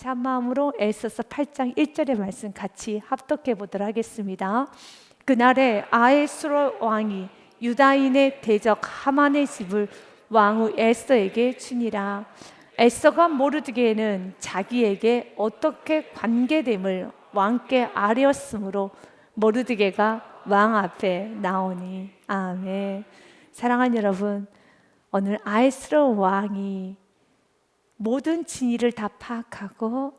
감사한 마음으로 에스더서 8장 1절의 말씀 같이 합독해 보도록 하겠습니다. 그날에 아하수에로 왕이 유다인의 대적 하만의 집을 왕후 에스더에게 주니라. 에스더가 모르드게는 자기에게 어떻게 관계됨을 왕께 아뢰었으므로 모르드게가 왕 앞에 나오니. 아멘. 사랑하는 여러분, 오늘 아하수에로 왕이 모든 진위를 다 파악하고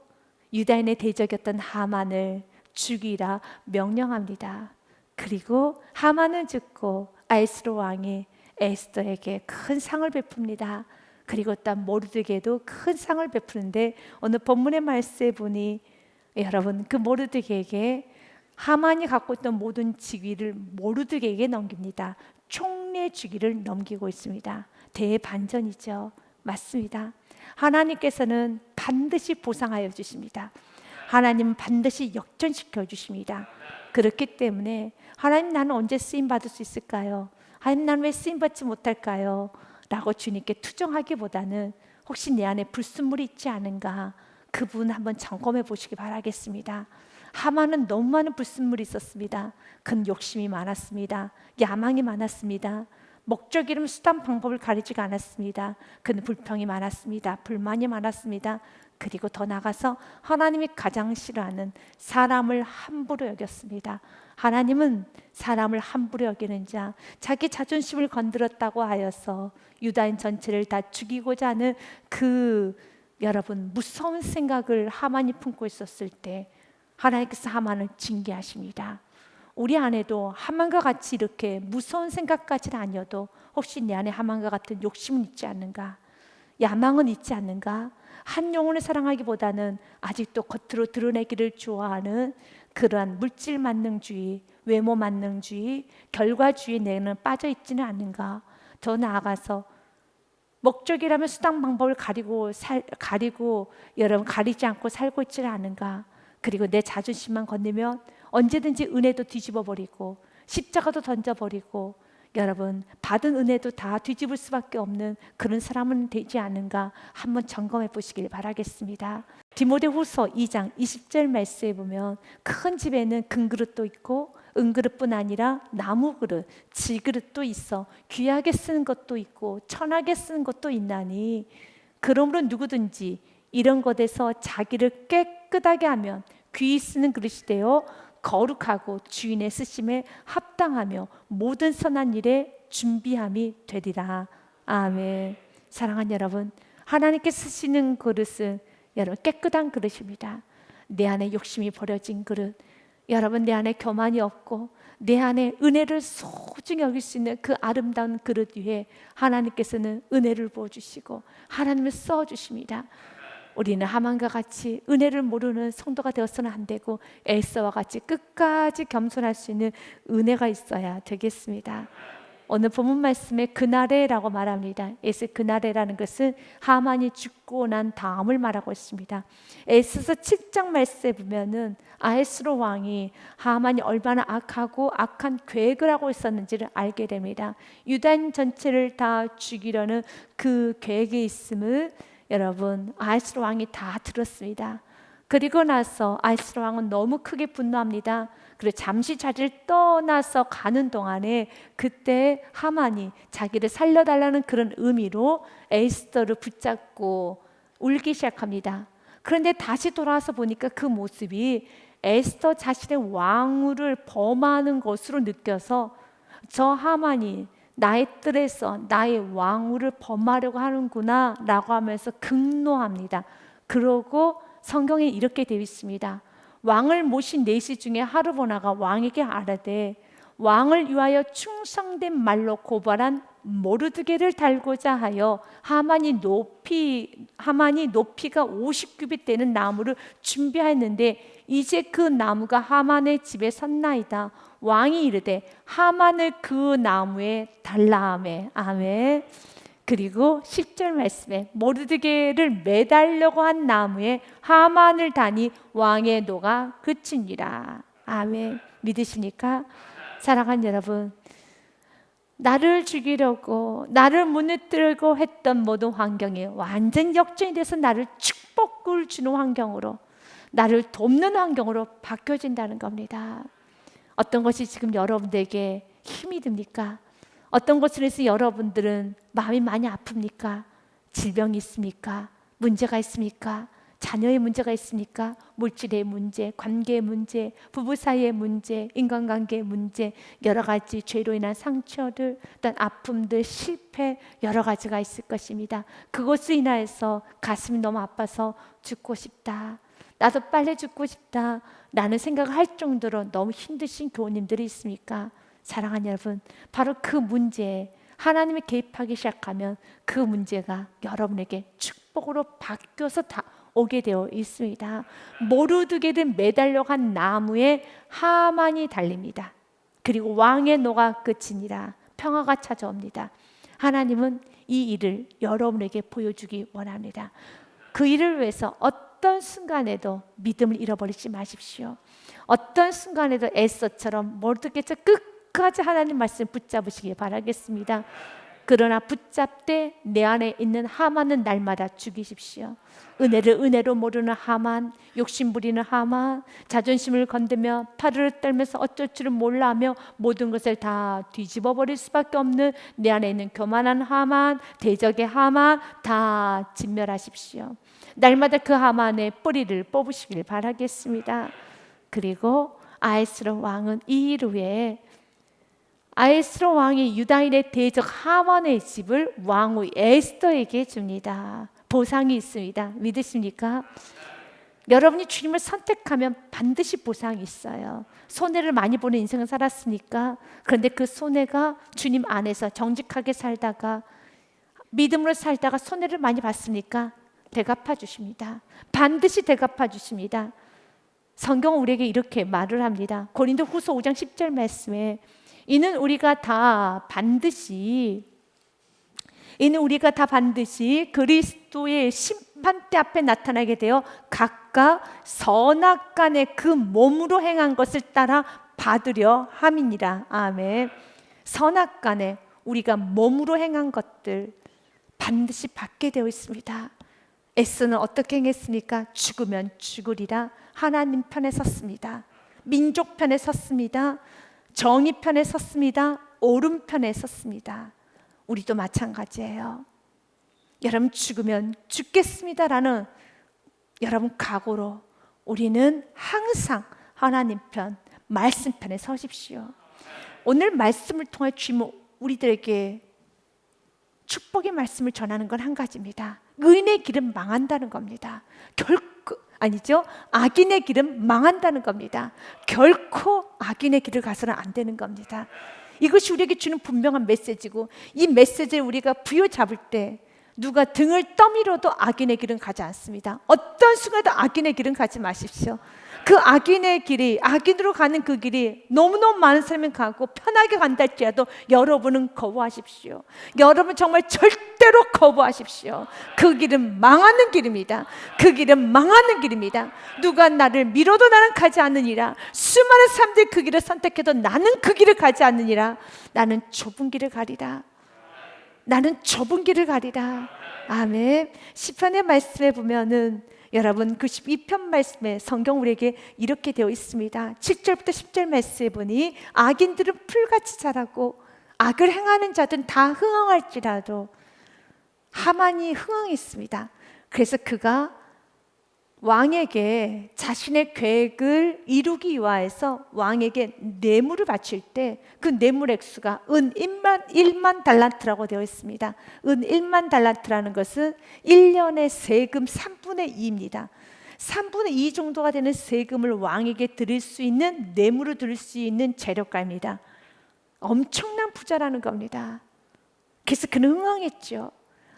유다인의 대적이었던 하만을 죽이라 명령합니다. 그리고 하만은 죽고 아하수에로 왕이 에스더에게 큰 상을 베풉니다. 그리고 또 모르드게도 큰 상을 베푸는데 오늘 본문의 말씀에 보니 여러분, 그 모르드게에게 하만이 갖고 있던 모든 직위를 모르드게에게 넘깁니다. 총리의 직위를 넘기고 있습니다. 대반전이죠. 맞습니다. 하나님께서는 반드시 보상하여 주십니다. 하나님은 반드시 역전시켜 주십니다. 그렇기 때문에 하나님, 나는 언제 쓰임받을 수 있을까요? 하나님, 나는 왜 쓰임받지 못할까요? 라고 주님께 투정하기보다는 혹시 내 안에 불순물이 있지 않은가, 그분 한번 점검해 보시기 바라겠습니다. 하만은 너무 많은 불순물이 있었습니다. 그는 욕심이 많았습니다. 야망이 많았습니다. 목적 이름 수단 방법을 가리지가 않았습니다. 그는 불평이 많았습니다. 불만이 많았습니다. 그리고 더 나아가서 하나님이 가장 싫어하는 사람을 함부로 여겼습니다. 하나님은 사람을 함부로 여기는 자, 자기 자존심을 건드렸다고 하여서 유다인 전체를 다 죽이고자 하는 그 여러분 무서운 생각을 하만이 품고 있었을 때 하나님께서 하만을 징계하십니다. 우리 안에도 하만과 같이 이렇게 무서운 생각까지는 아니어도 혹시 내 안에 하만과 같은 욕심은 있지 않는가? 야망은 있지 않는가? 한 영혼을 사랑하기보다는 아직도 겉으로 드러내기를 좋아하는 그러한 물질 만능주의, 외모 만능주의, 결과주의 내는 빠져 있지는 않는가? 더 나아가서 목적이라면 수단 방법을 가리고 여러분 가리지 않고 살고 있지는 않은가? 그리고 내 자존심만 건드면 언제든지 은혜도 뒤집어 버리고 십자가도 던져버리고 여러분 받은 은혜도 다 뒤집을 수밖에 없는 그런 사람은 되지 않은가 한번 점검해 보시길 바라겠습니다. 디모데후서 2장 20절 말씀에 보면 큰 집에는 금그릇도 있고 은그릇뿐 아니라 나무그릇, 질그릇도 있어 귀하게 쓰는 것도 있고 천하게 쓰는 것도 있나니 그러므로 누구든지 이런 것에서 자기를 깨끗하게 하면 귀히 쓰는 그릇이 되어 거룩하고 주인의 쓰심에 합당하며 모든 선한 일에 준비함이 되리라. 아멘. 사랑하는 여러분, 하나님께 쓰시는 그릇은 여러분 깨끗한 그릇입니다. 내 안에 욕심이 버려진 그릇, 여러분 내 안에 교만이 없고 내 안에 은혜를 소중히 여길 수 있는 그 아름다운 그릇 위에 하나님께서는 은혜를 부어주시고 하나님을 써주십니다. 우리는 하만과 같이 은혜를 모르는 성도가 되어서는 안 되고 에스더와 같이 끝까지 겸손할 수 있는 은혜가 있어야 되겠습니다. 오늘 본문 말씀에 그날에라고 말합니다. 그날에라는 것은 하만이 죽고 난 다음을 말하고 있습니다. 에스더서 7장 말씀에 보면은 아하수에로 왕이 하만이 얼마나 악하고 악한 계획을 하고 있었는지를 알게 됩니다. 유다인 전체를 다 죽이려는 그 계획이 있음을 여러분 아하수에로 왕이 다 들었습니다. 그리고 나서 아하수에로 왕은 너무 크게 분노합니다. 그리고 잠시 자리를 떠나서 가는 동안에 그때 하만이 자기를 살려달라는 그런 의미로 에스더를 붙잡고 울기 시작합니다. 그런데 다시 돌아와서 보니까 그 모습이 에스더 자신의 왕후를 범하는 것으로 느껴서 저 하만이 나의 뜰에서 나의 왕후를 범하려고 하는구나 라고 하면서 극노합니다. 그러고 성경에 이렇게 되어 있습니다. 왕을 모신 내시 중에 하르보나가 왕에게 아뢰되 왕을 위하여 충성된 말로 고발한 모르드게를 달고자 하여 하만이 높이가 50규빗 되는 나무를 준비하였는데 이제 그 나무가 하만의 집에 섰나이다. 왕이 이르되 하만을 그 나무에 달라 하매. 아멘. 그리고 10절 말씀에 모르드게를 매달려고 한 나무에 하만을 다니 왕의 노가 그치니라. 아멘. 믿으시니까? 사랑하는 여러분, 나를 죽이려고 나를 무너뜨리고 했던 모든 환경이 완전 역전이 돼서 나를 축복을 주는 환경으로, 나를 돕는 환경으로 바뀌어진다는 겁니다. 어떤 것이 지금 여러분들에게 힘이 듭니까? 어떤 것을 해서 여러분들은 마음이 많이 아픕니까? 질병이 있습니까? 문제가 있습니까? 자녀의 문제가 있습니까? 물질의 문제, 관계의 문제, 부부 사이의 문제, 인간관계의 문제, 여러 가지 죄로 인한 상처들, 어떤 아픔들, 실패, 여러 가지가 있을 것입니다. 그것을 인하여서 가슴이 너무 아파서 죽고 싶다, 나도 빨리 죽고 싶다 라는 생각을 할 정도로 너무 힘드신 교우님들이 있습니까? 사랑하는 여러분, 바로 그 문제에 하나님이 개입하기 시작하면 그 문제가 여러분에게 축복으로 바뀌어서 다 오게 되어 있습니다. 모르드게든 매달려 간 나무에 하만이 달립니다. 그리고 왕의 노가 끝이니라. 평화가 찾아옵니다. 하나님은 이 일을 여러분에게 보여주기 원합니다. 그 일을 위해서 어떤 순간에도 믿음을 잃어버리지 마십시오. 어떤 순간에도 에스더처럼 모르드게처럼 끝까지 하나님 말씀 붙잡으시기 바라겠습니다. 그러나 붙잡되 내 안에 있는 하만은 날마다 죽이십시오. 은혜를 은혜로 모르는 하만, 욕심 부리는 하만, 자존심을 건드며 팔을 떨면서 어쩔 줄은 몰라하며 모든 것을 다 뒤집어 버릴 수밖에 없는 내 안에 있는 교만한 하만, 대적의 하만 다 진멸하십시오. 날마다 그 하만의 뿌리를 뽑으시길 바라겠습니다. 그리고 아하스로 왕은 이 일 후에 아하스로 왕이 유다인의 대적 하만의 집을 왕후 에스더에게 줍니다. 보상이 있습니다. 믿으십니까? 여러분이 주님을 선택하면 반드시 보상이 있어요. 손해를 많이 보는 인생을 살았으니까. 그런데 그 손해가 주님 안에서 정직하게 살다가 믿음으로 살다가 손해를 많이 봤으니까 대갚아 주십니다. 반드시 대갚아 주십니다. 성경은 우리에게 이렇게 말을 합니다. 고린도후서 5장 10절 말씀에 이는 우리가 다 반드시 그리스도의 심판대 앞에 나타나게 되어 각각 선악간에 그 몸으로 행한 것을 따라 받으려 함이니라. 아멘. 선악간에 우리가 몸으로 행한 것들 반드시 받게 되어 있습니다. 에스는 어떻게 행했습니까? 죽으면 죽으리라 하나님 편에 섰습니다. 민족 편에 섰습니다. 정의 편에 섰습니다. 옳은 편에 섰습니다. 우리도 마찬가지예요. 여러분 죽으면 죽겠습니다라는 여러분 각오로 우리는 항상 하나님 편, 말씀 편에 서십시오. 오늘 말씀을 통해 주님은 우리들에게 축복의 말씀을 전하는 건 한 가지입니다. 의인의 길은 망한다는 겁니다. 결코 아니죠. 악인의 길은 망한다는 겁니다. 결코 악인의 길을 가서는 안 되는 겁니다. 이것이 우리에게 주는 분명한 메시지고, 이 메시지를 우리가 부여잡을 때 누가 등을 떠밀어도 악인의 길은 가지 않습니다. 어떤 순간에도 악인의 길은 가지 마십시오. 그 악인의 길이, 악인으로 가는 그 길이 너무너무 많은 사람이 가고 편하게 간다 할지라도 여러분은 거부하십시오. 여러분 정말 절대로 거부하십시오. 그 길은 망하는 길입니다. 그 길은 망하는 길입니다. 누가 나를 밀어도 나는 가지 않느니라. 수많은 사람들이 그 길을 선택해도 나는 그 길을 가지 않느니라. 나는 좁은 길을 가리라. 나는 좁은 길을 가리라. 아멘. 시편의 말씀에 보면은 여러분 그 12편 말씀에 성경 우리에게 이렇게 되어 있습니다. 7절부터 10절 말씀에 보니 악인들은 풀같이 자라고 악을 행하는 자들은 다 흥황할지라도 하만이 흥황했습니다. 그래서 그가 왕에게 자신의 계획을 이루기 위하여서 왕에게 뇌물을 바칠 때 그 뇌물 액수가 은 1만 달란트라고 되어 있습니다. 은 1만 달란트라는 것은 1년의 세금 3분의 2입니다. 3분의 2 정도가 되는 세금을 왕에게 드릴 수 있는, 뇌물을 드릴 수 있는 재력가입니다. 엄청난 부자라는 겁니다. 그래서 그는 흥황했죠.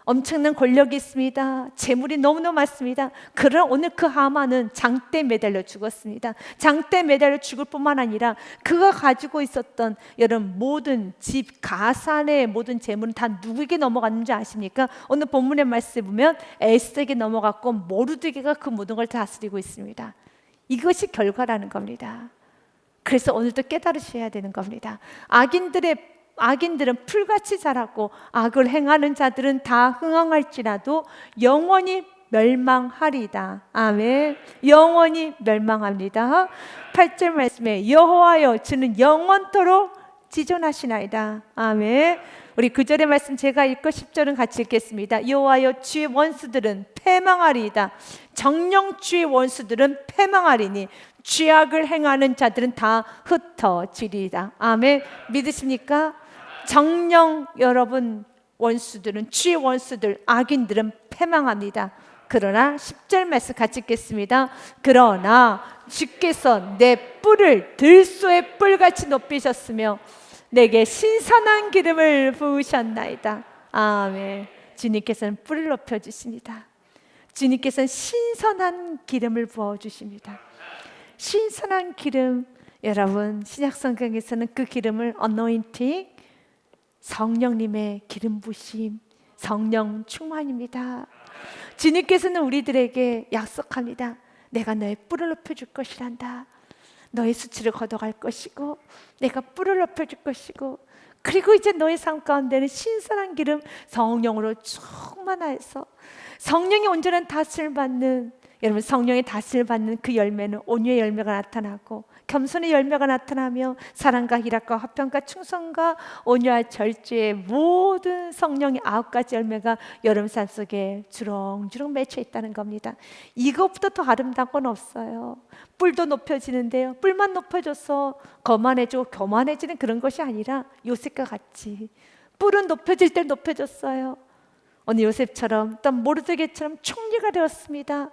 엄청난 권력이 있습니다. 재물이 너무너무 많습니다. 그러나 오늘 그 하만은 장대에 매달려 죽었습니다. 장대에 매달려 죽을 뿐만 아니라 그가 가지고 있었던 여러분 모든 집, 가산의 모든 재물은 다 누구에게 넘어갔는지 아십니까? 오늘 본문의 말씀에 보면 에스더에게 넘어갔고 모르드게가 그 모든 걸 다스리고 있습니다. 이것이 결과라는 겁니다. 그래서 오늘도 깨달으셔야 되는 겁니다. 악인들은 풀같이 자라고 악을 행하는 자들은 다 흥황할지라도 영원히 멸망하리다. 아멘. 영원히 멸망합니다. 8절 말씀에 여호와여 주는 영원토록 지존하시나이다. 아멘. 우리 9절의 말씀 제가 읽고 10절은 같이 읽겠습니다. 여호와여 주의 원수들은 패망하리이다. 정령 주의 원수들은 패망하리니 죄악을 행하는 자들은 다 흩어지리이다. 아멘. 믿으십니까? 정령 여러분 원수들은, 주의 원수들, 악인들은 패망합니다. 그러나 10절 말씀 같이 읽겠습니다. 그러나 주께서 내 뿔을 들소의 뿔같이 높이셨으며 내게 신선한 기름을 부으셨나이다. 아멘. 주님께서는 뿔을 높여주십니다. 주님께서는 신선한 기름을 부어주십니다. 신선한 기름, 여러분 신약성경에서는 그 기름을 anointing, 성령님의 기름 부심, 성령 충만입니다. 주님께서는 우리들에게 약속합니다. 내가 너의 뿔을 높여줄 것이란다. 너의 수치를 걷어갈 것이고 내가 뿔을 높여줄 것이고, 그리고 이제 너의 삶 가운데는 신선한 기름, 성령으로 충만하여서 성령의 온전한 다스림을 받는, 여러분 성령의 다스림을 받는 그 열매는 온유의 열매가 나타나고 겸손의 열매가 나타나며 사랑과 희락과 화평과 충성과 온유와 절제의 모든 성령의 9가지 열매가 여러분 삶 속에 주렁주렁 맺혀 있다는 겁니다. 이것보다 더 아름다운 건 없어요. 뿔도 높여지는데요, 뿔만 높여져서 거만해지고 교만해지는 그런 것이 아니라 요셉과 같이 뿔은 높여질 때 높여졌어요. 오늘 요셉처럼 또 모르드게처럼 총리가 되었습니다.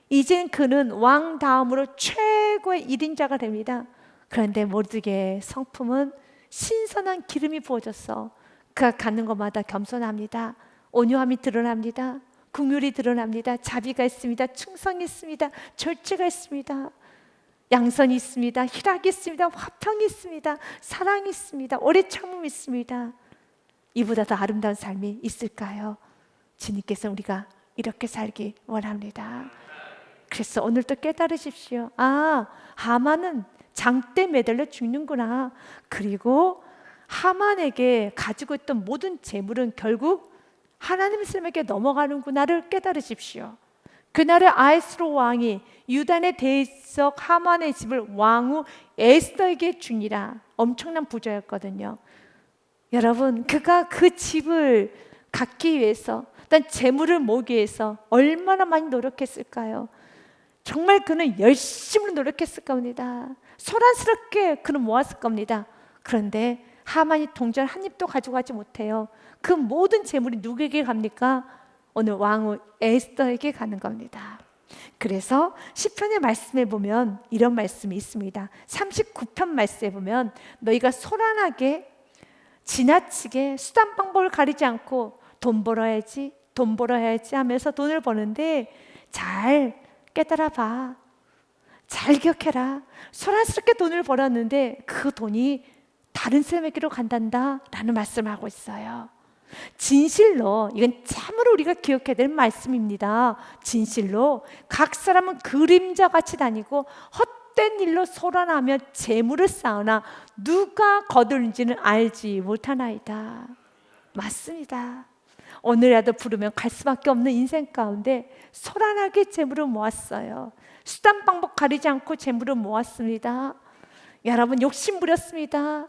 이젠 그는 왕 다음으로 최고의 1인자가 됩니다. 그런데 모르드게의 성품은 신선한 기름이 부어졌어. 그가 가는 곳마다 겸손합니다. 온유함이 드러납니다. 긍휼이 드러납니다. 자비가 있습니다. 충성이 있습니다. 절제가 있습니다. 양선이 있습니다. 희락이 있습니다. 화평이 있습니다. 사랑이 있습니다. 오래 참음이 있습니다. 이보다 더 아름다운 삶이 있을까요? 주님께서 우리가 이렇게 살기 원합니다. 그래서 오늘도 깨달으십시오. 아, 하만은 장대 매달려 죽는구나. 그리고 하만에게 가지고 있던 모든 재물은 결국 하나님의 손에게 넘어가는구나를 깨달으십시오. 그날의 아하스웨로 왕이 유단의 대적 하만의 집을 왕후 에스더에게 주니라. 엄청난 부자였거든요. 여러분, 그가 그 집을 갖기 위해서, 일단 재물을 모으기 위해서 얼마나 많이 노력했을까요? 정말 그는 열심히 노력했을 겁니다. 소란스럽게 그는 모았을 겁니다. 그런데 하만이 동전 한 입도 가져가지 못해요. 그 모든 재물이 누구에게 갑니까? 오늘 왕후 에스더에게 가는 겁니다. 그래서 시편의 말씀에 보면 이런 말씀이 있습니다. 39편 말씀에 보면 너희가 소란하게 지나치게 수단 방법을 가리지 않고 돈 벌어야지 하면서 돈을 버는데 잘 깨달아 봐. 잘 기억해라. 소란스럽게 돈을 벌었는데 그 돈이 다른 사람에게로 간단다 라는 말씀을 하고 있어요. 진실로, 이건 참으로 우리가 기억해야 될 말씀입니다. 진실로 각 사람은 그림자같이 다니고 헛된 일로 소란하며 재물을 쌓으나 누가 거두는지는 알지 못하나이다. 맞습니다. 오늘이라도 부르면 갈 수밖에 없는 인생 가운데 소란하게 재물을 모았어요. 수단 방법 가리지 않고 재물을 모았습니다. 여러분 욕심 부렸습니다.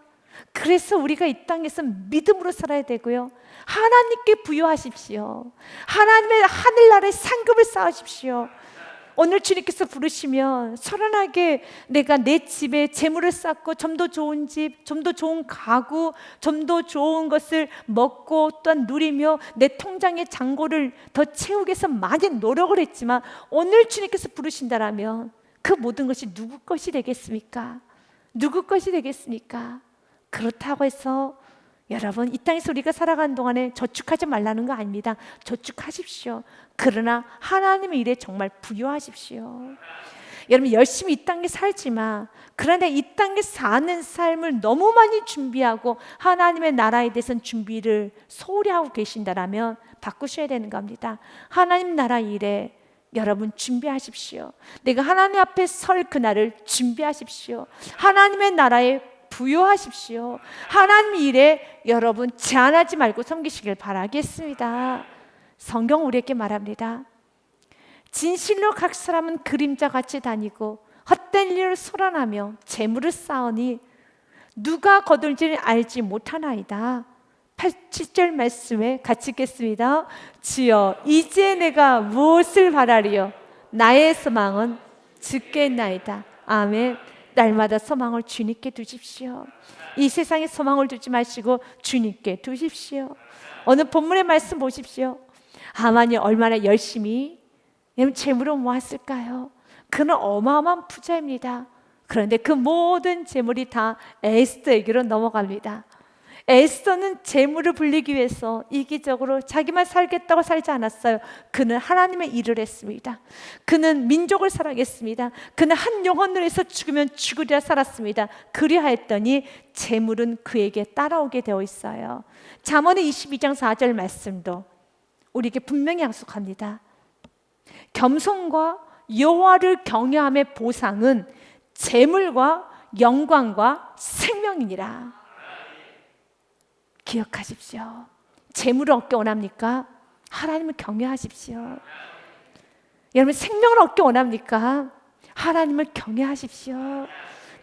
그래서 우리가 이 땅에서 믿음으로 살아야 되고요, 하나님께 부여하십시오. 하나님의 하늘나라의 상급을 쌓으십시오. 오늘 주님께서 부르시면 소란하게 내가 내 집에 재물을 쌓고 좀 더 좋은 집, 좀 더 좋은 가구, 좀 더 좋은 것을 먹고 또한 누리며 내 통장의 잔고를 더 채우기 위해서 많이 노력을 했지만 오늘 주님께서 부르신다라면 그 모든 것이 누구 것이 되겠습니까? 누구 것이 되겠습니까? 그렇다고 해서 여러분 이 땅에서 우리가 살아가는 동안에 저축하지 말라는 거 아닙니다. 저축하십시오. 그러나 하나님의 일에 정말 부여하십시오. 여러분 열심히 이 땅에 살지만 그런데 이 땅에 사는 삶을 너무 많이 준비하고 하나님의 나라에 대해서는 준비를 소홀히 하고 계신다라면 바꾸셔야 되는 겁니다. 하나님 나라 일에 여러분 준비하십시오. 내가 하나님 앞에 설 그날을 준비하십시오. 하나님의 나라에 부여하십시오. 하나님 일에 여러분 제한하지 말고 섬기시길 바라겠습니다. 성경 우리에게 말합니다. 진실로 각 사람은 그림자같이 다니고 헛된 일을 소란하며 재물을 쌓으니 누가 거둘지를 알지 못하나이다. 7절 말씀에 같이 읽겠습니다. 주여 이제 내가 무엇을 바라리요? 나의 소망은 주께 있나이다. 아멘. 날마다 소망을 주님께 두십시오. 이 세상에 소망을 두지 마시고 주님께 두십시오. 오늘 본문의 말씀 보십시오. 하만이 얼마나 열심히 재물을 모았을까요? 그는 어마어마한 부자입니다. 그런데 그 모든 재물이 다 에스더에게로 넘어갑니다. 에스더는 재물을 불리기 위해서 이기적으로 자기만 살겠다고 살지 않았어요. 그는 하나님의 일을 했습니다. 그는 민족을 사랑했습니다. 그는 한 영혼을 위해서 죽으면 죽으리라 살았습니다. 그리하였더니 재물은 그에게 따라오게 되어 있어요. 잠언의 22장 4절 말씀도 우리에게 분명히 약속합니다. 겸손과 여호와를 경외함의 보상은 재물과 영광과 생명이니라. 기억하십시오. 재물을 얻기 원합니까? 하나님을 경외하십시오. 여러분 생명을 얻기 원합니까? 하나님을 경외하십시오.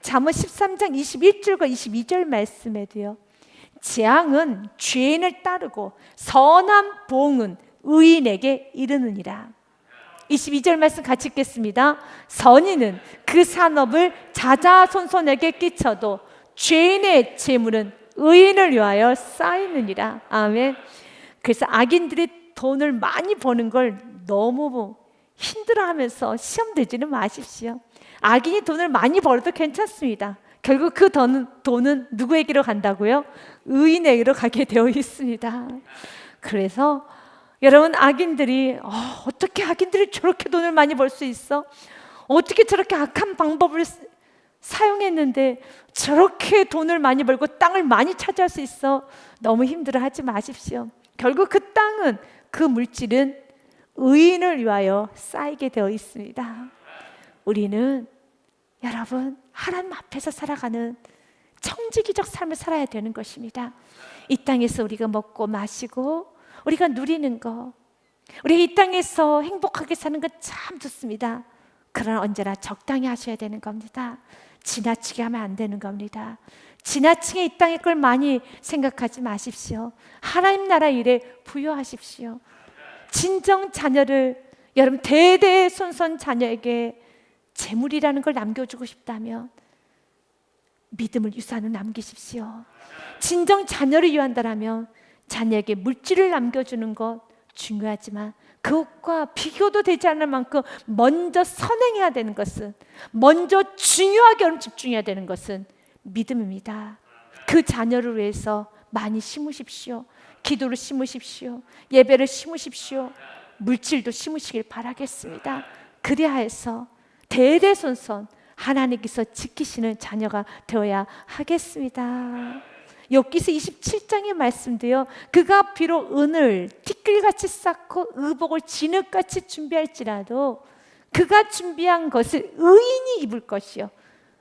잠언 13장 21절과 22절 말씀에도요. 재앙은 죄인을 따르고 선한 보응은 의인에게 이르느니라. 22절 말씀 같이 읽겠습니다. 선인은 그 산업을 자자손손에게 끼쳐도 죄인의 재물은 의인을 위하여 쌓이느니라. 아멘. 그래서 악인들이 돈을 많이 버는 걸 너무 힘들어하면서 시험 들지는 마십시오. 악인이 돈을 많이 벌어도 괜찮습니다. 결국 그 돈은 누구에게로 간다고요? 의인에게로 가게 되어 있습니다. 그래서 여러분 악인들이 어떻게 악인들이 저렇게 돈을 많이 벌 수 있어? 어떻게 저렇게 악한 방법을 사용했는데 저렇게 돈을 많이 벌고 땅을 많이 차지할 수 있어? 너무 힘들어하지 마십시오. 결국 그 땅은, 그 물질은 의인을 위하여 쌓이게 되어 있습니다. 우리는 여러분 하나님 앞에서 살아가는 청지기적 삶을 살아야 되는 것입니다. 이 땅에서 우리가 먹고 마시고 우리가 누리는 거, 우리가 이 땅에서 행복하게 사는 건 참 좋습니다. 그러나 언제나 적당히 하셔야 되는 겁니다. 지나치게 하면 안 되는 겁니다. 지나치게 이 땅의 걸 많이 생각하지 마십시오. 하나님 나라 일에 부여하십시오. 진정 자녀를, 여러분 대대손손 자녀에게 재물이라는 걸 남겨주고 싶다면 믿음을 유산을 남기십시오. 진정 자녀를 위한다면 자녀에게 물질을 남겨주는 것 중요하지만 그것과 비교도 되지 않을 만큼 먼저 선행해야 되는 것은, 먼저 중요하게 집중해야 되는 것은 믿음입니다. 그 자녀를 위해서 많이 심으십시오. 기도를 심으십시오. 예배를 심으십시오. 물질도 심으시길 바라겠습니다. 그리하여서 대대손손 하나님께서 지키시는 자녀가 되어야 하겠습니다. 욥기서 27장의 말씀도요. 그가 비록 은을 티끌같이 쌓고 의복을 진흙같이 준비할지라도 그가 준비한 것을 의인이 입을 것이요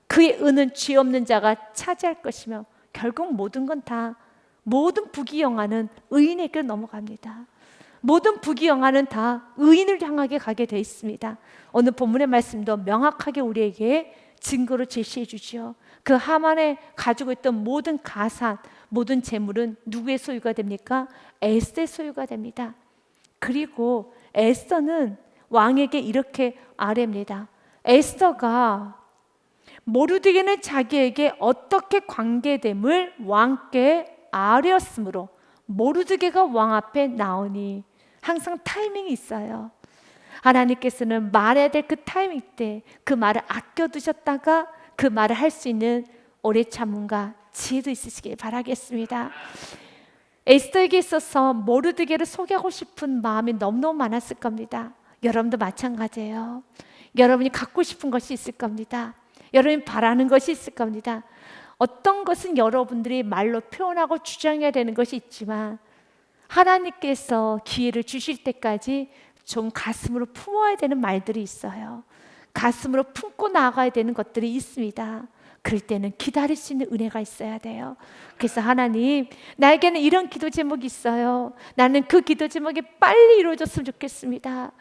그의 은은 죄 없는 자가 차지할 것이며 결국 모든 건 다, 모든 부귀영화는 의인에게 넘어갑니다. 모든 부귀영화는 다 의인을 향하게 가게 되어 있습니다. 오늘 본문의 말씀도 명확하게 우리에게 증거로 제시해 주지요. 그 하만에 가지고 있던 모든 가산, 모든 재물은 누구의 소유가 됩니까? 에스더의 소유가 됩니다. 그리고 에스더는 왕에게 이렇게 아뢰입니다. 에스더가 모르드게는 자기에게 어떻게 관계됨을 왕께 아뢰었으므로 모르드게가 왕 앞에 나오니, 항상 타이밍이 있어요. 하나님께서는 말해야 될 그 타이밍 때 그 말을 아껴두셨다가 그 말을 할 수 있는 오래 참음과 지혜도 있으시길 바라겠습니다. 에스더에게 있어서 모르드게를 소개하고 싶은 마음이 너무너무 많았을 겁니다. 여러분도 마찬가지예요. 여러분이 갖고 싶은 것이 있을 겁니다. 여러분이 바라는 것이 있을 겁니다. 어떤 것은 여러분들이 말로 표현하고 주장해야 되는 것이 있지만 하나님께서 기회를 주실 때까지 좀 가슴으로 품어야 되는 말들이 있어요. 가슴으로 품고 나가야 되는 것들이 있습니다. 그럴 때는 기다릴 수 있는 은혜가 있어야 돼요. 그래서 하나님, 나에게는 이런 기도 제목이 있어요. 나는 그 기도 제목이 빨리 이루어졌으면 좋겠습니다.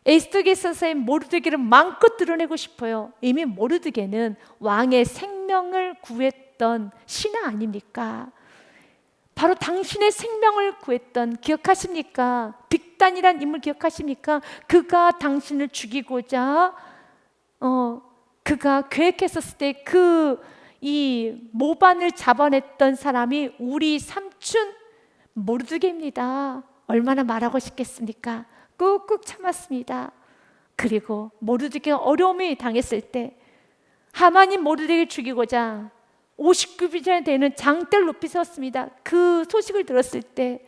에스더에서의 모르드게를 마음껏 드러내고 싶어요. 이미 모르드게는 왕의 생명을 구했던 신하 아닙니까? 바로 당신의 생명을 구했던, 기억하십니까? 빅단이란 인물 기억하십니까? 그가 당신을 죽이고자 그가 계획했었을 때 이 모반을 잡아냈던 사람이 우리 삼촌 모르드게입니다. 얼마나 말하고 싶겠습니까? 꾹꾹 참았습니다. 그리고 모르드게가 어려움이 당했을 때 하만이 모르드게를 죽이고자 50규빗이나 되는 장대를 높이 세웠습니다. 그 소식을 들었을 때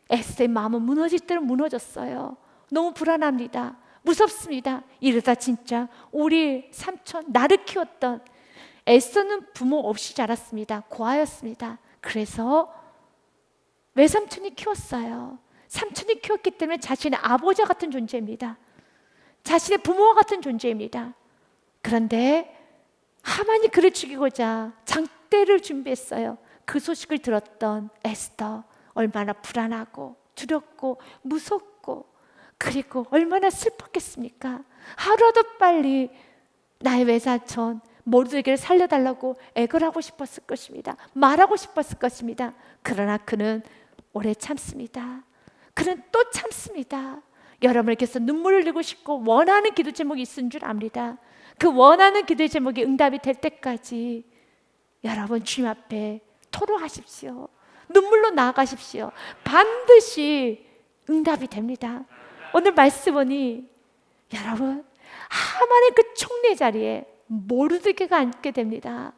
에스더의 마음은 무너질 대로 무너졌어요. 너무 불안합니다. 무섭습니다. 이러다 진짜 우리 삼촌, 나를 키웠던, 에스더는 부모 없이 자랐습니다. 고아였습니다. 그래서 외삼촌이 키웠어요. 삼촌이 키웠기 때문에 자신의 아버지와 같은 존재입니다. 자신의 부모와 같은 존재입니다. 그런데 하만이 그를 죽이고자 장대를 준비했어요. 그 소식을 들었던 에스더, 얼마나 불안하고 두렵고 무섭고, 그리고 얼마나 슬펐겠습니까? 하루라도 빨리 나의 외사촌 모르드게를 살려달라고 애걸하고 싶었을 것입니다. 말하고 싶었을 것입니다. 그러나 그는 오래 참습니다. 그는 또 참습니다. 여러분께서 눈물을 흘리고 싶고 원하는 기도 제목이 있은 줄 압니다. 그 원하는 기도 제목이 응답이 될 때까지 여러분 주님 앞에 토로하십시오. 눈물로 나아가십시오. 반드시 응답이 됩니다. 오늘 말씀은 여러분, 하만의 그 총리 자리에 모르드게가 앉게 됩니다.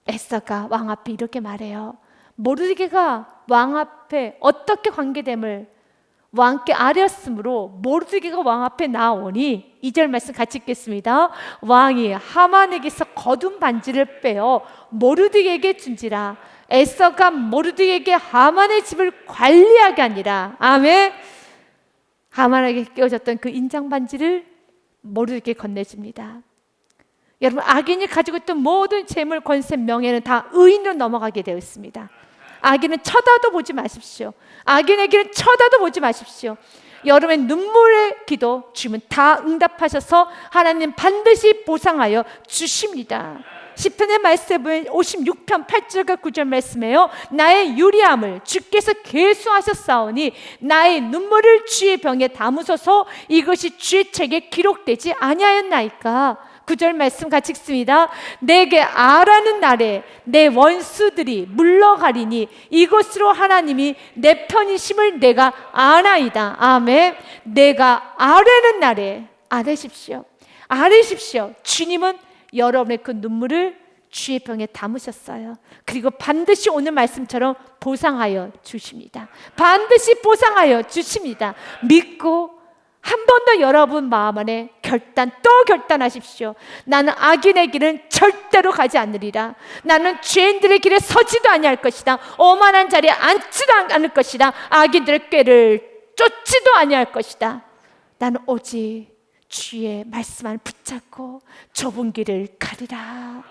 에스더가 왕 앞에 이렇게 말해요. 모르드게가 왕 앞에 어떻게 관계됨을 왕께 아뢰었으므로 모르드게가 왕 앞에 나오니, 2절 말씀 같이 읽겠습니다. 왕이 하만에게서 거둔 반지를 빼어 모르드게에게 준지라. 에스더가 모르드게에게 하만의 집을 관리하게 하니라. 아멘. 하만에게 끼워졌던 그 인장 반지를 모르드게에게 건네줍니다. 여러분, 악인이 가지고 있던 모든 재물, 권세, 명예는 다 의인으로 넘어가게 되어 있습니다. 악인은 쳐다도 보지 마십시오. 악인에게는 쳐다도 보지 마십시오. 여러분의 눈물의 기도 주님은 다 응답하셔서 하나님 반드시 보상하여 주십니다. 시편의 말씀은 56편 8절과 9절 말씀이에요. 나의 유리함을 주께서 계수하셨사오니 나의 눈물을 주의 병에 담으소서. 이것이 주의 책에 기록되지 아니하였나이까. 9절 말씀 같이 읽습니다. 내게 아라는 날에 내 원수들이 물러가리니 이것으로 하나님이 내 편이심을 내가 아나이다. 아멘. 내가 아라는 날에 아뢰십시오. 아뢰십시오. 주님은 여러분의 그 눈물을 주의 병에 담으셨어요. 그리고 반드시 오늘 말씀처럼 보상하여 주십니다. 반드시 보상하여 주십니다. 믿고 한 번 더 여러분 마음 안에 또 결단하십시오. 나는 악인의 길은 절대로 가지 않으리라. 나는 죄인들의 길에 서지도 아니할 것이다. 오만한 자리에 앉지도 않을 것이다. 악인들의 꾀를 쫓지도 아니할 것이다. 나는 오직 주의 말씀 안에 붙잡고 좁은 길을 가리라.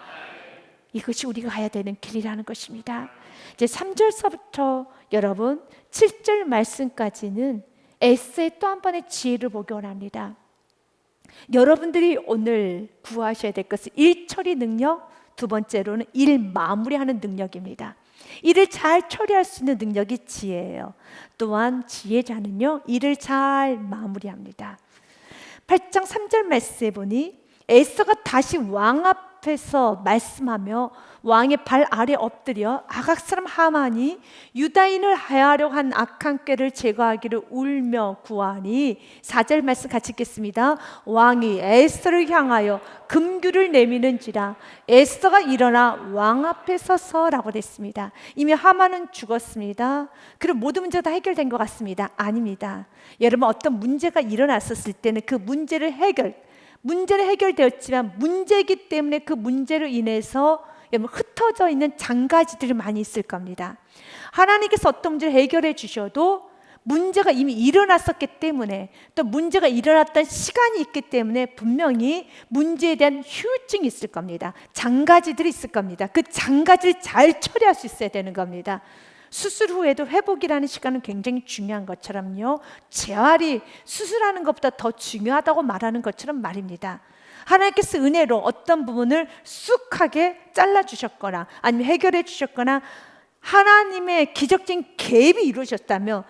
이것이 우리가 가야 되는 길이라는 것입니다. 이제 3절서부터 여러분 7절 말씀까지는 에스더의 또 한 번의 지혜를 보기 원합니다. 여러분들이 오늘 구하셔야 될 것은 일 처리 능력, 두 번째로는 일 마무리하는 능력입니다. 일을 잘 처리할 수 있는 능력이 지혜예요. 또한 지혜자는요, 일을 잘 마무리합니다. 8장 3절 말씀에 보니 에스더가 다시 왕 앞에서 말씀하며 왕의 발 아래 엎드려 아각 사람 하만이 유다인을 해하려고 한 악한 꾀를 제거하기를 울며 구하니, 4절 말씀 같이 읽겠습니다. 왕이 에스더를 향하여 금규를 내미는지라. 에스더가 일어나 왕 앞에 서서라고 됐습니다. 이미 하만은 죽었습니다. 그리고 모든 문제가 다 해결된 것 같습니다. 아닙니다. 여러분, 어떤 문제가 일어났었을 때는 그 문제는 해결되었지만 문제이기 때문에 그 문제로 인해서 여러분 흩어져 있는 장가지들이 많이 있을 겁니다. 하나님께서 어떤 문제를 해결해 주셔도 문제가 이미 일어났었기 때문에, 또 문제가 일어났던 시간이 있기 때문에 분명히 문제에 대한 후유증이 있을 겁니다. 장가지들이 있을 겁니다. 그 장가지를 잘 처리할 수 있어야 되는 겁니다. 수술 후에도 회복이라는 시간은 굉장히 중요한 것처럼요, 재활이 수술하는 것보다 더 중요하다고 말하는 것처럼 말입니다. 하나님께서 은혜로 어떤 부분을 쑥하게 잘라주셨거나 아니면 해결해 주셨거나 하나님의 기적적인 개입이 이루어졌다면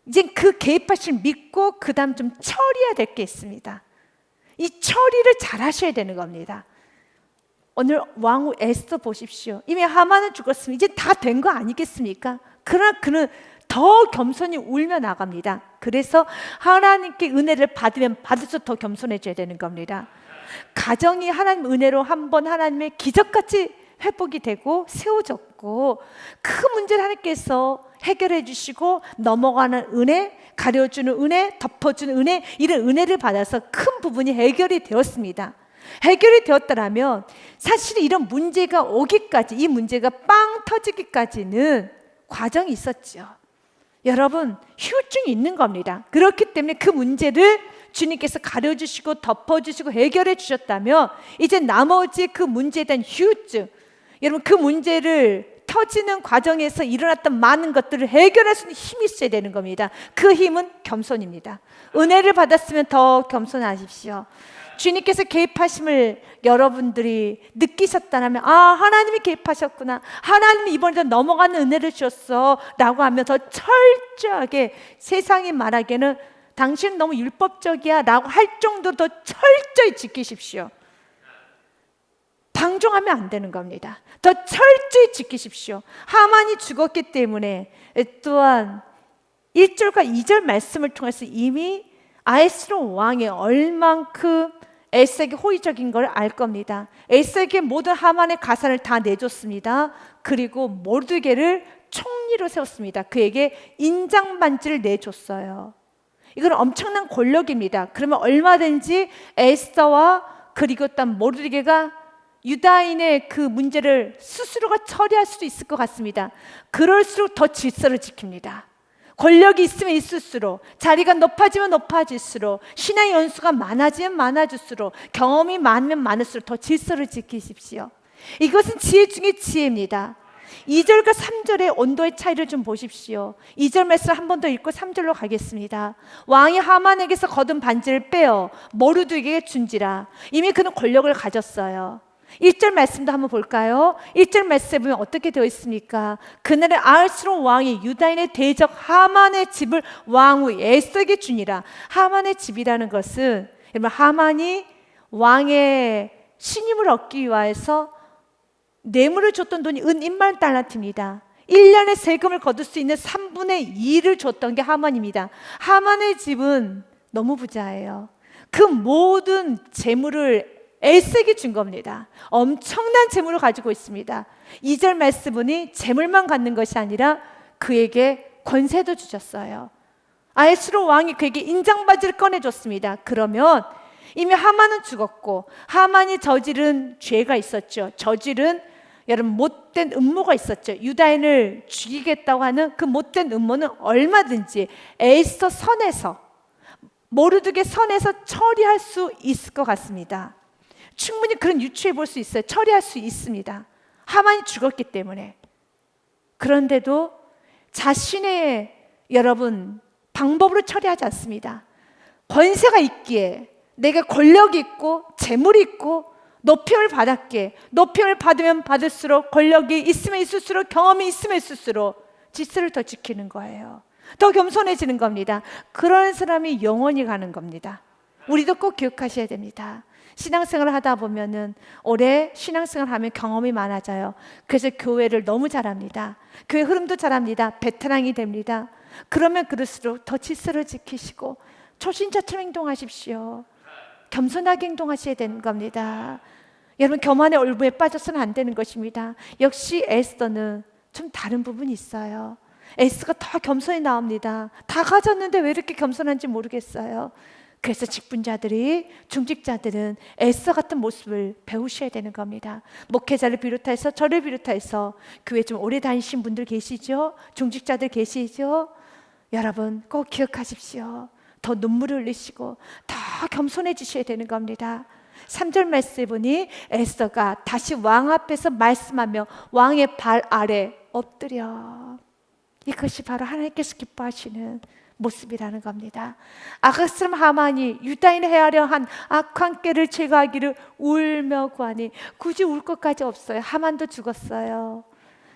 이제 그 개입하실 믿고 그 다음 좀 처리해야 될 게 있습니다. 이 처리를 잘 하셔야 되는 겁니다. 오늘 왕후 에스더 보십시오. 이미 하만은 죽었으면 이제 다 된 거 아니겠습니까? 그러나 그는 더 겸손히 울며 나갑니다. 그래서 하나님께 은혜를 받으면 받을수록 더 겸손해져야 되는 겁니다. 가정이 하나님 은혜로 한번 하나님의 기적같이 회복이 되고 세워졌고 큰 문제를 하나님께서 해결해 주시고 넘어가는 은혜, 가려주는 은혜, 덮어주는 은혜, 이런 은혜를 받아서 큰 부분이 해결이 되었습니다. 해결이 되었다면 사실 이런 문제가 오기까지, 이 문제가 빵 터지기까지는 과정이 있었죠. 여러분, 후유증이 있는 겁니다. 그렇기 때문에 그 문제를 주님께서 가려주시고 덮어주시고 해결해 주셨다면 이제 나머지 그 문제에 대한 후유증, 여러분 그 문제를 터지는 과정에서 일어났던 많은 것들을 해결할 수 있는 힘이 있어야 되는 겁니다. 그 힘은 겸손입니다. 은혜를 받았으면 더 겸손하십시오. 주님께서 개입하심을 여러분들이 느끼셨다면 하나님이 개입하셨구나, 하나님이 이번에도 넘어가는 은혜를 주셨어 라고 하면 더 철저하게, 세상이 말하기에는 당신은 너무 율법적이야 라고 할 정도로 더 철저히 지키십시오. 방종하면 안 되는 겁니다. 더 철저히 지키십시오. 하만이 죽었기 때문에 또한 1절과 2절 말씀을 통해서 이미 아하스웨로 왕이 얼만큼 에스더에게 호의적인 걸 알 겁니다. 에스더에게 모든 하만의 가산을 다 내줬습니다. 그리고 모르드게를 총리로 세웠습니다. 그에게 인장 반지를 내줬어요. 이건 엄청난 권력입니다. 그러면 얼마든지 에스더와 그리고 또 모르드게가 유다인의 그 문제를 스스로가 처리할 수도 있을 것 같습니다. 그럴수록 더 질서를 지킵니다. 권력이 있으면 있을수록, 자리가 높아지면 높아질수록, 신앙의 연수가 많아지면 많아질수록, 경험이 많으면 많을수록 더 질서를 지키십시오. 이것은 지혜 중에 지혜입니다. 2절과 3절의 온도의 차이를 좀 보십시오. 2절 말씀 한 번 더 읽고 3절로 가겠습니다. 왕이 하만에게서 거둔 반지를 빼어 모르드게에게 준지라. 이미 그는 권력을 가졌어요. 1절 말씀도 한번 볼까요? 1절 말씀에 보면 어떻게 되어 있습니까? 그날에 아하스웨로 왕이 유다인의 대적 하만의 집을 왕후 에스더에게 주니라. 하만의 집이라는 것은 여러분, 하만이 왕의 신임을 얻기 위해서 뇌물을 줬던 돈이 은 1만 달란트입니다. 1년의 세금을 거둘 수 있는 3분의 2를 줬던 게 하만입니다. 하만의 집은 너무 부자예요. 그 모든 재물을 에스더에게 준 겁니다. 엄청난 재물을 가지고 있습니다. 2절 말씀 보니 재물만 갖는 것이 아니라 그에게 권세도 주셨어요. 아하스웨로 왕이 그에게 인장바지를 꺼내줬습니다. 그러면 이미 하만은 죽었고 하만이 저지른 죄가 있었죠. 저지른 여러분 못된 음모가 있었죠. 유다인을 죽이겠다고 하는 그 못된 음모는 얼마든지 에스더 선에서, 모르드게 선에서 처리할 수 있을 것 같습니다. 충분히 그런 유추해 볼 수 있어요. 처리할 수 있습니다. 하만이 죽었기 때문에. 그런데도 자신의 여러분 방법으로 처리하지 않습니다. 권세가 있기에, 내가 권력이 있고 재물이 있고 높임을 받았기에, 높임을 받으면 받을수록, 권력이 있으면 있을수록, 경험이 있으면 있을수록 질서를 더 지키는 거예요. 더 겸손해지는 겁니다. 그런 사람이 영원히 가는 겁니다. 우리도 꼭 기억하셔야 됩니다. 신앙생활을 하다 보면은, 오래 신앙생활을 하면 경험이 많아져요. 그래서 교회를 너무 잘합니다. 교회 흐름도 잘합니다. 베테랑이 됩니다. 그러면 그럴수록 더 질서를 지키시고 초신자처럼 행동하십시오. 겸손하게 행동하셔야 되는 겁니다. 여러분, 교만의 얼굴에 빠져서는 안 되는 것입니다. 역시 에스더는 좀 다른 부분이 있어요. 에스더가 더 겸손히 나옵니다. 다 가졌는데 왜 이렇게 겸손한지 모르겠어요. 그래서 직분자들이, 중직자들은 에스더 같은 모습을 배우셔야 되는 겁니다. 목회자를 비롯해서, 저를 비롯해서 교회 좀 오래 다니신 분들 계시죠? 중직자들 계시죠? 여러분 꼭 기억하십시오. 더 눈물을 흘리시고 더 겸손해지셔야 되는 겁니다. 3절 말씀에 보니 에스더가 다시 왕 앞에서 말씀하며 왕의 발 아래 엎드려. 이것이 바로 하나님께서 기뻐하시는 모습이라는 겁니다. 아가스람 하만이 유다인을 해하려 한 악한 꾀를 제거하기를 울며 구하니, 굳이 울 것까지 없어요. 하만도 죽었어요.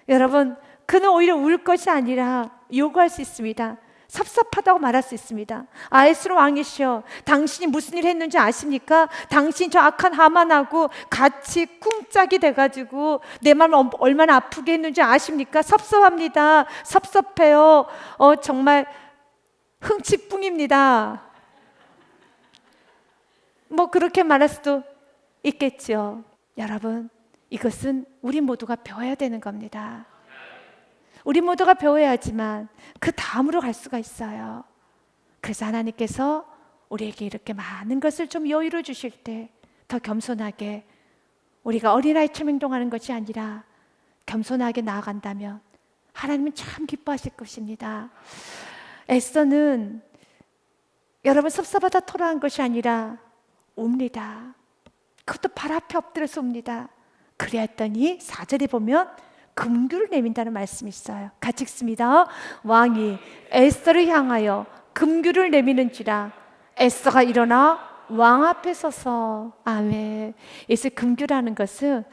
여러분, 그는 오히려 울 것이 아니라 요구할 수 있습니다. 섭섭하다고 말할 수 있습니다. 아하스로 왕이시여, 당신이 무슨 일 했는지 아십니까? 당신이 저 악한 하만하고 같이 쿵짝이 돼가지고 내 마음 얼마나 아프게 했는지 아십니까? 섭섭합니다. 섭섭해요. 정말 흥칫뿡입니다. 뭐 그렇게 말할 수도 있겠죠. 여러분, 이것은 우리 모두가 배워야 되는 겁니다. 우리 모두가 배워야지만 그 다음으로 갈 수가 있어요. 그래서 하나님께서 우리에게 이렇게 많은 것을 좀 여유를 주실 때 더 겸손하게, 우리가 어린아이처럼 행동하는 것이 아니라 겸손하게 나아간다면 하나님은 참 기뻐하실 것입니다. 에스더는 여러분 섭섭하다 토로한 것이 아니라 웁니다. 그것도 발 앞에 엎드려서 웁니다. 그랬더니 4절에 보면 금규를 내민다는 말씀이 있어요. 같이 읽습니다. 왕이 에스더를 향하여 금규를 내미는지라 에스더가 일어나 왕 앞에 서서. 아멘. 예수 금규라는 것은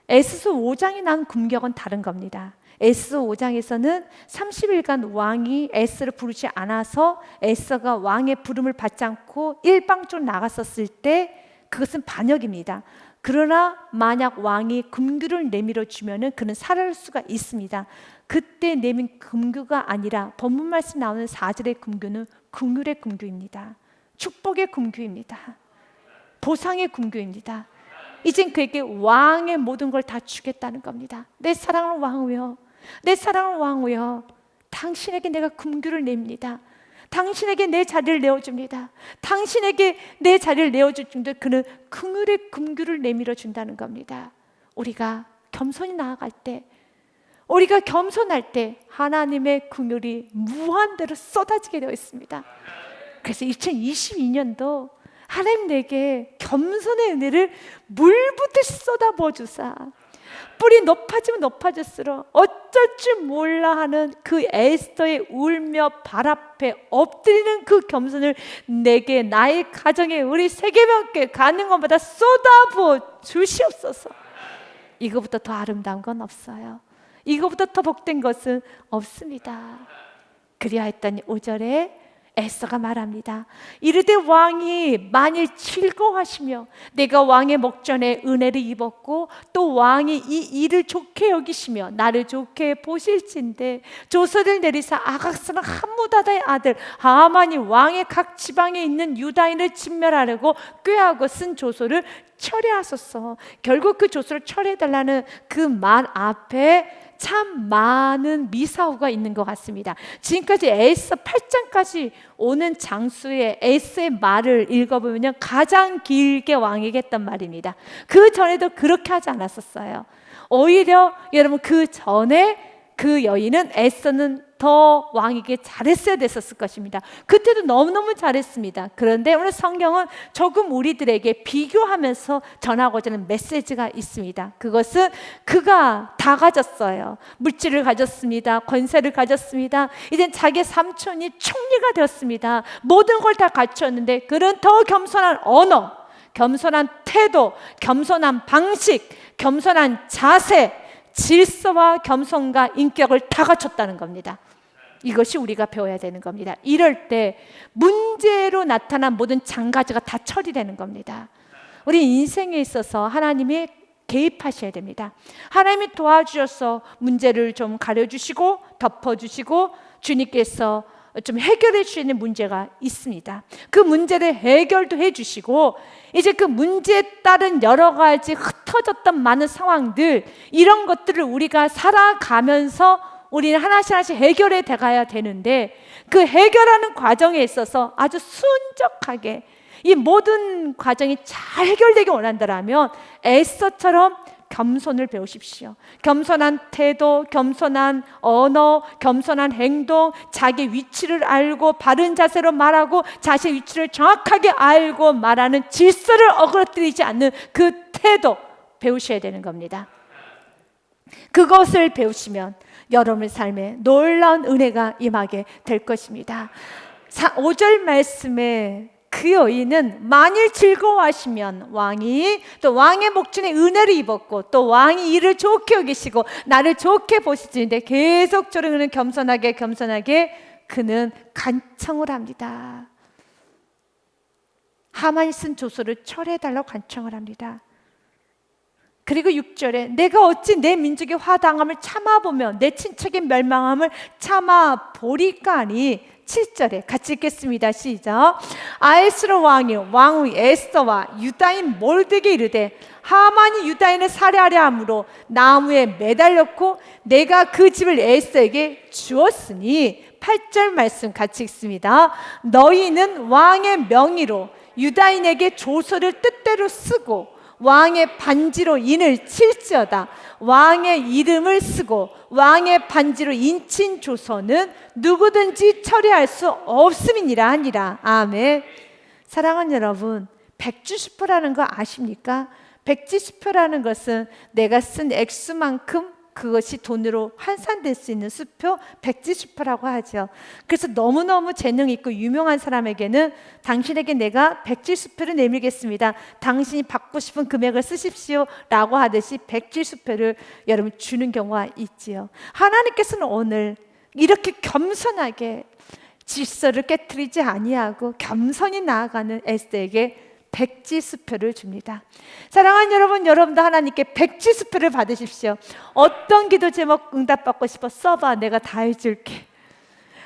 에스더 5장이 난 금격은 다른 겁니다. 에스더 5장에서는 30일간 왕이 에스더를 부르지 않아서 에스더가 왕의 부름을 받지 않고 일방적으로 나갔었을 때 그것은 반역입니다. 그러나 만약 왕이 금규를 내밀어 주면은 그는 살아날 수가 있습니다. 그때 내민 금규가 아니라 본문 말씀 나오는 4절의 금규는 긍휼의 금규입니다. 축복의 금규입니다. 보상의 금규입니다. 이젠 그에게 왕의 모든 걸 다 주겠다는 겁니다. 내 사랑하는 왕이여, 내 사랑하는 왕이여, 당신에게 내가 금규를 냅니다. 당신에게 내 자리를 내어줍니다. 당신에게 내 자리를 내어줄 정도 그는 긍휼의 금규를 내밀어 준다는 겁니다. 우리가 겸손히 나아갈 때, 우리가 겸손할 때 하나님의 긍휼이 무한대로 쏟아지게 되어 있습니다. 그래서 2022년도 하나님 내게 겸손의 은혜를 물붓듯이 쏟아부어 주사, 뿔이 높아지면 높아질수록 어쩔 줄 몰라 하는 그 에스더의 울며 발 앞에 엎드리는 그 겸손을 내게, 나의 가정에, 우리 세계명께 가는 것마다 쏟아부어 주시옵소서. 이거보다 더 아름다운 건 없어요. 이거보다 더 복된 것은 없습니다. 그리하였더니 5절에 에스더가 말합니다. 이르되 왕이 만일 즐거워하시며 내가 왕의 목전에 은혜를 입었고 또 왕이 이 일을 좋게 여기시며 나를 좋게 보실진데 조서를 내리사 아각스는 함무다다의 아들 하만이 왕의 각 지방에 있는 유다인을 진멸하려고 꾀하고 쓴 조서를 철회하소서. 결국 그 조서를 철회해달라는 그 말 앞에 참 많은 미사오가 있는 것 같습니다. 지금까지 에스더 8장까지 오는 장수의 에스더의 말을 읽어보면 가장 길게 왕에게 했던 말입니다. 그 전에도 그렇게 하지 않았었어요. 오히려 여러분 그 전에 그 여인은 에스더는 더 왕에게 잘했어야 됐었을 것입니다. 그때도 너무너무 잘했습니다. 그런데 오늘 성경은 조금 우리들에게 비교하면서 전하고자 하는 메시지가 있습니다. 그것은 그가 다 가졌어요. 물질을 가졌습니다. 권세를 가졌습니다. 이젠 자기 삼촌이 총리가 되었습니다. 모든 걸 다 갖췄는데 그는 더 겸손한 언어, 겸손한 태도, 겸손한 방식, 겸손한 자세, 질서와 겸손과 인격을 다 갖췄다는 겁니다. 이것이 우리가 배워야 되는 겁니다. 이럴 때 문제로 나타난 모든 장가지가 다 처리되는 겁니다. 우리 인생에 있어서 하나님이 개입하셔야 됩니다. 하나님이 도와주셔서 문제를 좀 가려주시고 덮어주시고 주님께서 좀 해결해 주시는 문제가 있습니다. 그 문제를 해결도 해주시고 이제 그 문제에 따른 여러 가지 흩어졌던 많은 상황들, 이런 것들을 우리가 살아가면서 우리는 하나씩 하나씩 해결해 가야 되는데 그 해결하는 과정에 있어서 아주 순적하게 이 모든 과정이 잘 해결되기 원한다면 에스더처럼 겸손을 배우십시오. 겸손한 태도, 겸손한 언어, 겸손한 행동, 자기 위치를 알고 바른 자세로 말하고 자신의 위치를 정확하게 알고 말하는 질서를 어그러뜨리지 않는 그 태도 배우셔야 되는 겁니다. 그것을 배우시면 여러분의 삶에 놀라운 은혜가 임하게 될 것입니다. 5절 말씀에 그 여인은 만일 즐거워하시면 왕이 또 왕의 목전에 은혜를 입었고 또 왕이 이를 좋게 여기시고 나를 좋게 보시는데 계속적으로 그는 겸손하게 그는 간청을 합니다. 하만이 쓴 조서를 철회해달라고 간청을 합니다. 그리고 6절에 내가 어찌 내 민족의 화당함을 참아보며 내 친척의 멸망함을 참아보리까 하니 7절에 같이 읽겠습니다. 시작. 아에스로 왕이 왕후 에스더와 유다인 몰드게 이르되 하만이 유다인을 살해하려 함으로 나무에 매달렸고 내가 그 집을 에스더에게 주었으니 8절 말씀 같이 읽습니다. 너희는 왕의 명의로 유다인에게 조서를 뜻대로 쓰고 왕의 반지로 인을 칠지어다. 왕의 이름을 쓰고 왕의 반지로 인친 조서는 누구든지 처리할 수 없음이니라 하니라. 아멘. 사랑하는 여러분, 백지수표라는 거 아십니까? 백지수표라는 것은 내가 쓴 액수만큼 그것이 돈으로 환산될 수 있는 수표, 백지수표라고 하죠. 그래서 너무너무 재능 있고 유명한 사람에게는 당신에게 내가 백지수표를 내밀겠습니다, 당신이 받고 싶은 금액을 쓰십시오 라고 하듯이 백지수표를 여러분 주는 경우가 있지요. 하나님께서는 오늘 이렇게 겸손하게 질서를 깨트리지 아니하고 겸손히 나아가는 에스더에게 백지수표를 줍니다. 사랑하는 여러분, 여러분도 하나님께 백지수표를 받으십시오. 어떤 기도 제목 응답받고 싶어 써봐, 내가 다 해줄게.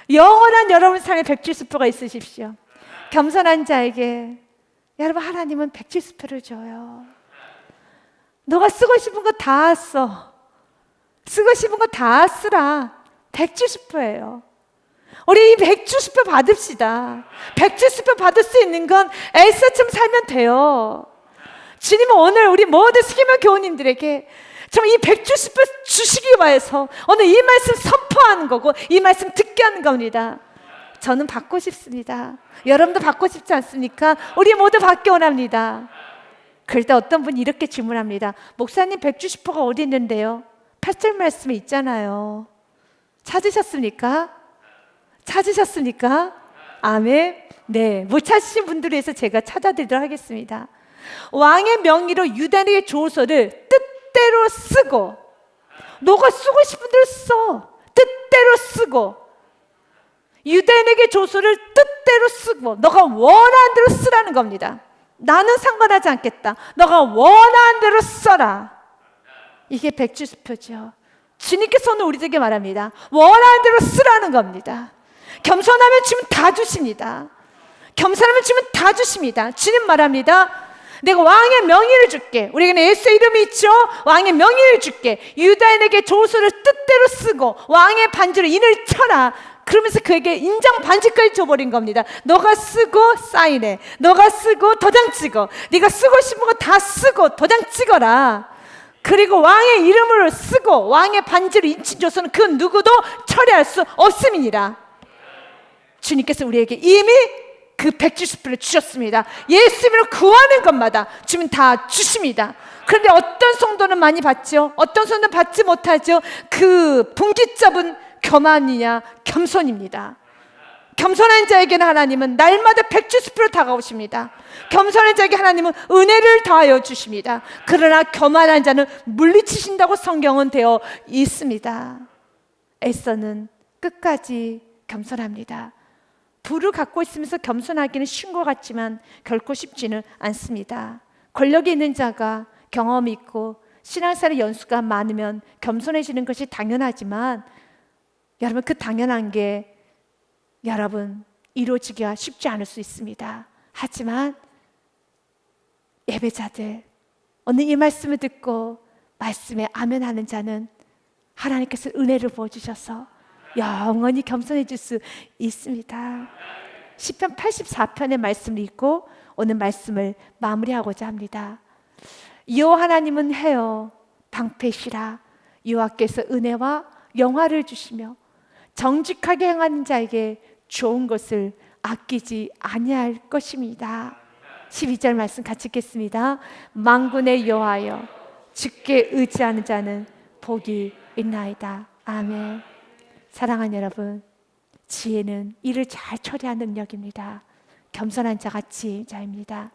영원한 여러분 삶에 백지수표가 있으십시오. 겸손한 자에게 여러분 하나님은 백지수표를 줘요. 너가 쓰고 싶은 거 다 써. 쓰고 싶은 거 다 쓰라. 백지수표예요. 우리 이 백지수표 받읍시다. 백지수표 받을 수 있는 건 에스더처럼 살면 돼요. 주님은 오늘 우리 모든 스기모 교우님들에게 정말 이 백지수표 주시기 위해서 오늘 이 말씀 선포하는 거고 이 말씀 듣게 하는 겁니다. 저는 받고 싶습니다. 여러분도 받고 싶지 않습니까? 우리 모두 받기 원합니다. 그럴 때 어떤 분이 이렇게 질문합니다. 목사님, 백지수표가 어디 있는데요? 8절 말씀에 있잖아요. 찾으셨습니까? 찾으셨습니까? 아멘. 네, 못 찾으신 분들을 위해서 제가 찾아드리도록 하겠습니다. 왕의 명의로 유다인에게 조서를 뜻대로 쓰고, 너가 쓰고 싶은 대로 써. 뜻대로 쓰고, 유다인에게 조서를 뜻대로 쓰고, 너가 원하는 대로 쓰라는 겁니다. 나는 상관하지 않겠다. 너가 원하는 대로 써라. 이게 백지수표죠. 주님께서 오늘 우리에게 말합니다. 원하는 대로 쓰라는 겁니다. 겸손하면 주님 다 주십니다. 겸손하면 주님 다 주십니다. 주님 말합니다. 내가 왕의 명의를 줄게. 우리에게는 예수의 이름이 있죠. 왕의 명의를 줄게. 유다인에게 조서를 뜻대로 쓰고 왕의 반지로 인을 쳐라. 그러면서 그에게 인장 반지까지 줘버린 겁니다. 너가 쓰고 사인해. 너가 쓰고 도장 찍어. 네가 쓰고 싶은 거 다 쓰고 도장 찍어라. 그리고 왕의 이름으로 쓰고 왕의 반지로 인친 조서는 그 누구도 처리할 수 없음이니라. 주님께서 우리에게 이미 그 백지수표를 주셨습니다. 예수님으로 구하는 것마다 주님 다 주십니다. 그런데 어떤 성도는 많이 받죠? 어떤 성도는 받지 못하죠? 그 분깃잡은 교만이냐 겸손입니다. 겸손한 자에게는 하나님은 날마다 백지수표로 다가오십니다. 겸손한 자에게 하나님은 은혜를 더하여 주십니다. 그러나 교만한 자는 물리치신다고 성경은 되어 있습니다. 에스더는 끝까지 겸손합니다. 부를 갖고 있으면서 겸손하기는 쉬운 것 같지만 결코 쉽지는 않습니다. 권력이 있는 자가 경험이 있고 신앙생활의 연수가 많으면 겸손해지는 것이 당연하지만 여러분, 그 당연한 게 여러분 이루어지기가 쉽지 않을 수 있습니다. 하지만 예배자들, 오늘 이 말씀을 듣고 말씀에 아멘 하는 자는 하나님께서 은혜를 부어주셔서 영원히 겸손해질 수 있습니다. 시편 84편의 말씀을 읽고 오늘 말씀을 마무리하고자 합니다. 여호와 하나님은 해요 방패시라. 여호와께서 은혜와 영화를 주시며 정직하게 행하는 자에게 좋은 것을 아끼지 아니할 것입니다. 12절 말씀 같이 읽겠습니다. 만군의 여호와여, 주께 의지하는 자는 복이 있나이다. 아멘. 사랑하는 여러분, 지혜는 일을 잘 처리한 능력입니다. 겸손한 자가 지혜자입니다.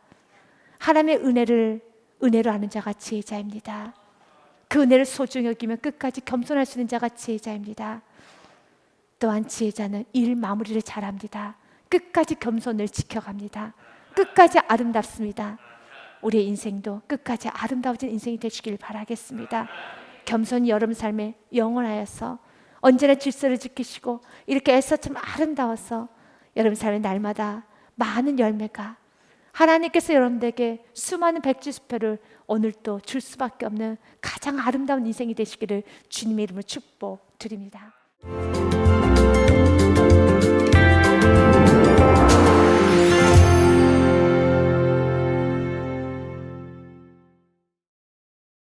하나님의 은혜로 아는 자가 지혜자입니다. 그 은혜를 소중히 여기면 끝까지 겸손할 수 있는 자가 지혜자입니다. 또한 지혜자는 일 마무리를 잘합니다. 끝까지 겸손을 지켜갑니다. 끝까지 아름답습니다. 우리의 인생도 끝까지 아름다워진 인생이 되시길 바라겠습니다. 겸손히 여러분 삶에 영원하여서 언제나 질서를 지키시고 이렇게 애써처럼 아름다워서 여러분 삶의 날마다 많은 열매가 하나님께서 여러분들에게 수많은 백지수표를 오늘도 줄 수밖에 없는 가장 아름다운 인생이 되시기를 주님의 이름으로 축복드립니다.